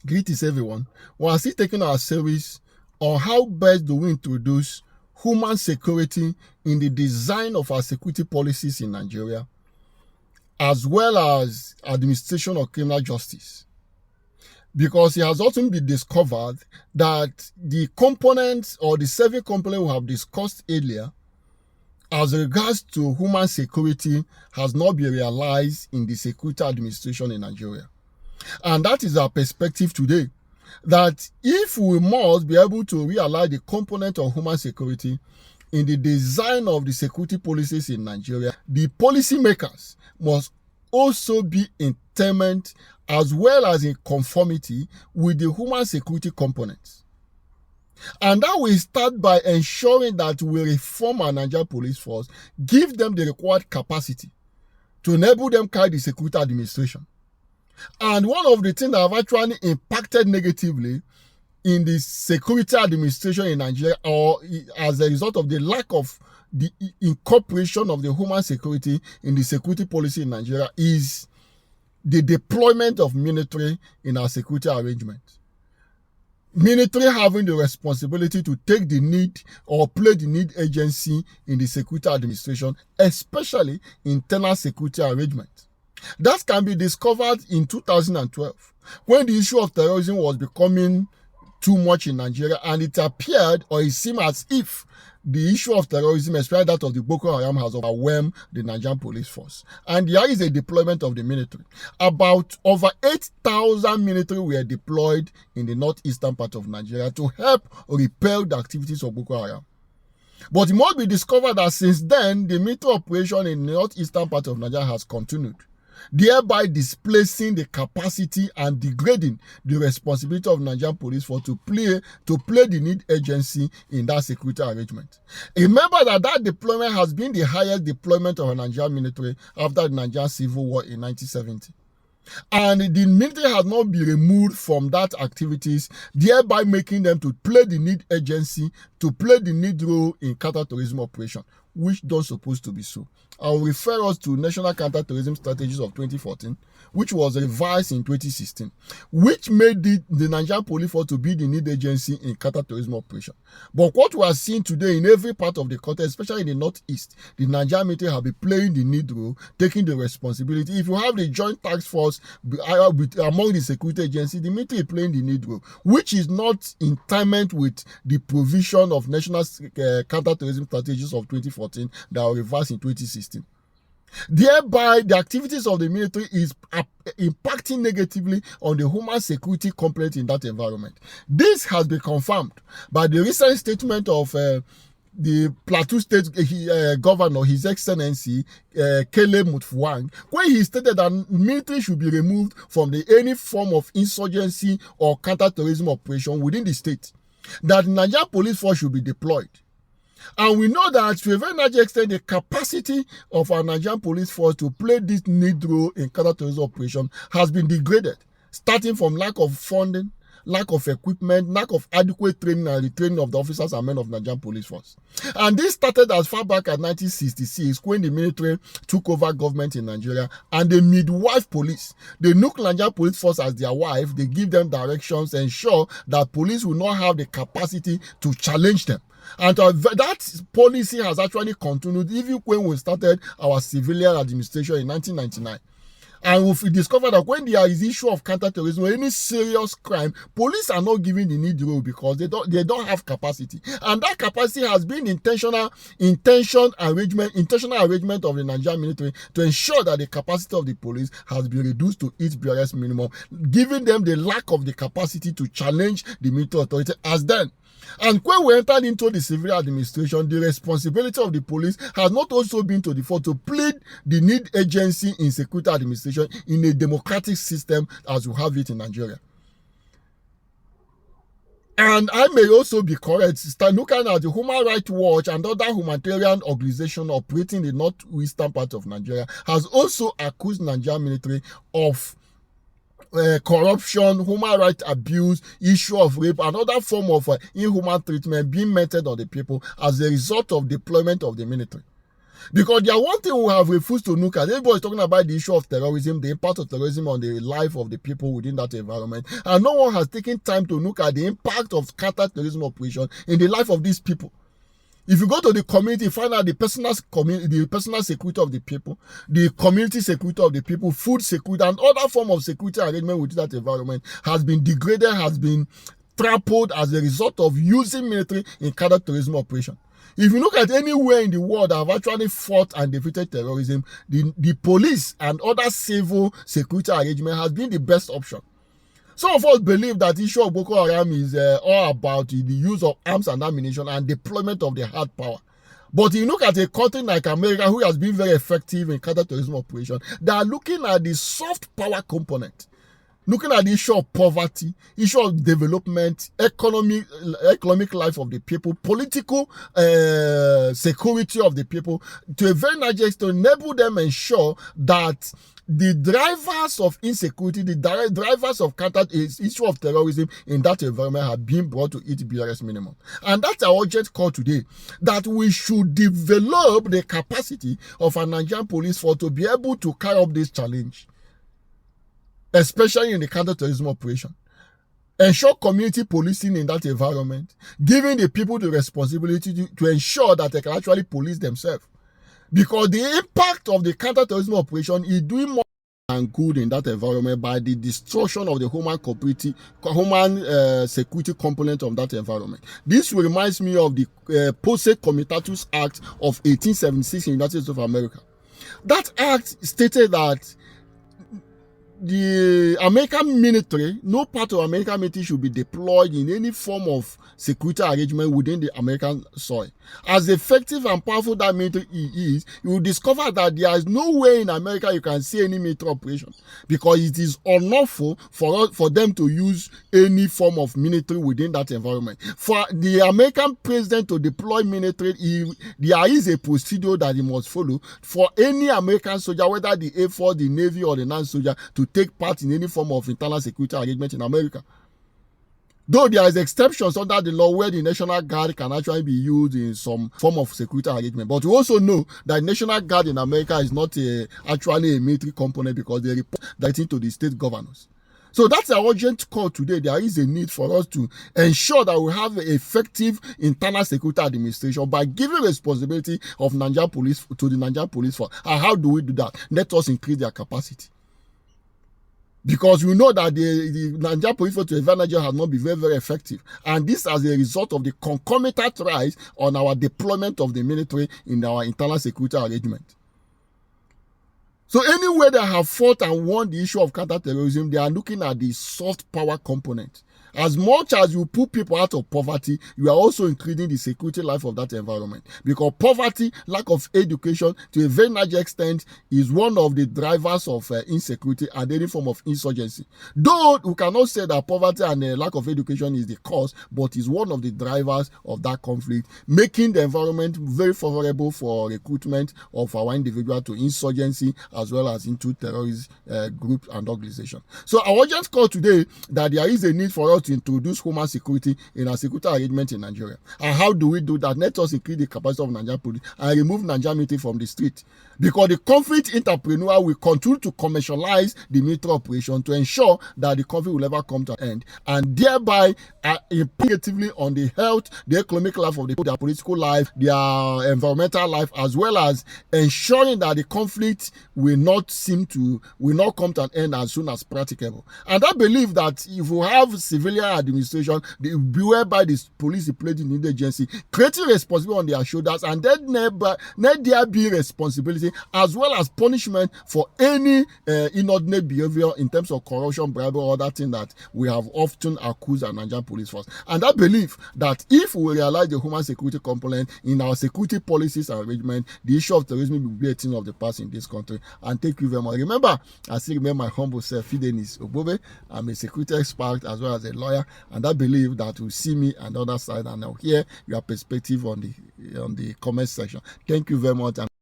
Greetings everyone. We are still taking our series on how best do we introduce human security in the design of our security policies in Nigeria, as well as administration of criminal justice. Because it has also been discovered that the components or the 7 components we have discussed earlier as regards to human security has not been realized in the security administration in Nigeria. And that is our perspective today, that if we must be able to realize the component of human security in the design of the security policies in Nigeria, the policymakers must also be in alignment as well as in conformity with the human security components. And that will start by ensuring that we reform our Nigerian police force, give them the required capacity to enable them carry the security administration. And one of the things that have actually impacted negatively in the security administration in Nigeria, or as a result of the lack of the incorporation of the human security in the security policy in Nigeria, is the deployment of military in our security arrangement. Military having the responsibility to take the lead or play the lead agency in the security administration, especially internal security arrangement. That can be discovered in 2012 when the issue of terrorism was becoming too much in Nigeria, and it appeared or it seemed as if the issue of terrorism, especially that of the Boko Haram, has overwhelmed the Nigerian police force. And there is a deployment of the military. About over 8,000 military were deployed in the northeastern part of Nigeria to help repel the activities of Boko Haram. But it must be discovered that since then, the military operation in the northeastern part of Nigeria has continued, thereby displacing the capacity and degrading the responsibility of Nigerian police force to play the lead agency in that security arrangement. Remember that deployment has been the highest deployment of a Nigerian military after the Nigerian Civil War in 1970. And the military has not been removed from that activities, thereby making them to play the lead agency, to play the lead role in counter-terrorism operation, which don't supposed to be so. I will refer us to National Counter-Terrorism Strategies of 2014, which was revised in 2016, which made the Nigerian Police Force to be the lead agency in counter-terrorism operation. But what we are seeing today in every part of the country, especially in the northeast, the Nigerian military have been playing the lead role, taking the responsibility. If you have the joint task force among the security agencies, the military is playing the lead role, which is not in alignment with the provision of National Counter-Terrorism Strategies of 2014 that were reversed in 2016. Thereby, the activities of the military is impacting negatively on the human security component in that environment. This has been confirmed by the recent statement of the Plateau State Governor, His Excellency Kele Mutfwang, where he stated that military should be removed from any form of insurgency or counter-terrorism operation within the state, that the Nigerian police force should be deployed. And we know that to a very large extent, the capacity of our Nigerian police force to play this lead role in counter-terrorism operation has been degraded, starting from lack of funding, lack of equipment, lack of adequate training and retraining of the officers and men of Nigerian police force. And this started as far back as 1966 when the military took over government in Nigeria, and the midwife police, they look Nigerian police force as their wife, they give them directions, ensure that police will not have the capacity to challenge them. And that policy has actually continued even when we started our civilian administration in 1999. And we discovered that when there is issue of counter-terrorism or any serious crime, police are not given the need role because they don't have capacity. And that capacity has been intentional arrangement of the Nigerian military to ensure that the capacity of the police has been reduced to its barest minimum, giving them the lack of the capacity to challenge the military authority as then. And when we entered into the civil administration, the responsibility of the police has not also been to the fore to plead the lead agency in security administration in a democratic system as we have it in Nigeria. And I may also be correct, looking at the Human Rights Watch and other humanitarian organizations operating in the northeastern part of Nigeria has also accused Nigerian military of corruption, human rights abuse, issue of rape, and other form of inhuman treatment being meted on the people as a result of deployment of the military. Because there are one thing we have refused to look at. Everybody is talking about the issue of terrorism, the impact of terrorism on the life of the people within that environment. And no one has taken time to look at the impact of counter-terrorism operation in the life of these people. If you go to the community, find out the personal security of the people, the community security of the people, food security, and other form of security arrangement within that environment has been degraded, has been trampled as a result of using military in counter-terrorism operation. If you look at anywhere in the world that have actually fought and defeated terrorism, the police and other civil security arrangement has been the best option. Some of us believe that the issue of Boko Haram is all about the use of arms and ammunition and deployment of the hard power. But you look at a country like America, who has been very effective in counter-terrorism operation, they are looking at the soft power component, looking at the issue of poverty, issue of development, economic life of the people, political security of the people, to a very large extent to enable them ensure that the drivers of insecurity, the drivers of issue of terrorism in that environment have been brought to its barest minimum. And that's our urgent call today, that we should develop the capacity of a Nigerian police force to be able to carry up this challenge, especially in the counter-terrorism operation. Ensure community policing in that environment, giving the people the responsibility to ensure that they can actually police themselves. Because the impact of the counter-terrorism operation is doing more than good in that environment by the destruction of the human security component of that environment. This reminds me of the Posse Comitatus Act of 1876 in the United States of America. That act stated that the American military, no part of American military should be deployed in any form of security arrangement within the American soil. As effective and powerful that military is, you will discover that there is no way in America you can see any military operation, because it is unlawful for them to use any form of military within that environment. For the American president to deploy military, there is a procedure that he must follow for any American soldier, whether the Air Force, the Navy, or the non-soldier, to take part in any form of internal security arrangement in America. Though there is exceptions under the law where the National Guard can actually be used in some form of security arrangement. But we also know that National Guard in America is not actually a military component, because they report directly to the state governors. So that's our urgent call today. There is a need for us to ensure that we have an effective internal security administration by giving responsibility of Nigerian police to the Nigerian police force. And how do we do that? Let us increase their capacity. Because we know that the Nigerian police force to Nigeria has not been very, very effective. And this as a result of the concomitant rise on our deployment of the military in our internal security arrangement. So anywhere they have fought and won the issue of counter-terrorism, they are looking at the soft power component. As much as you put people out of poverty, you are also increasing the security life of that environment. Because poverty, lack of education, to a very large extent, is one of the drivers of insecurity and any form of insurgency. Though we cannot say that poverty and lack of education is the cause, but is one of the drivers of that conflict, making the environment very favorable for recruitment of our individual to insurgency as well as into terrorist groups and organizations. So I urgent call today that there is a need for us to introduce human security in our security arrangement in Nigeria. And how do we do that? Let us increase the capacity of Nigerian police and remove Nigerian military from the street. Because the conflict entrepreneur will continue to commercialize the military operation to ensure that the conflict will never come to an end, and thereby negatively on the health, the economic life of the people, their political life, their environmental life, as well as ensuring that the conflict will not come to an end as soon as practicable. And I believe that if we have civilian administration, whereby the police is played in the agency, creating responsibility on their shoulders, and then let there be responsibility as well as punishment for any inordinate behavior in terms of corruption, bribery, or other thing that we have often accused our Nigerian police force. And I believe that if we realize the human security component in our security policies and arrangement, the issue of terrorism will be a thing of the past in this country. And thank you very much. Remember, I still remember my humble self, Fidelis Obobe. I'm a security expert as well as a lawyer, and I believe that you see me on the other side, and I'll hear your perspective on the comment section. Thank you very much.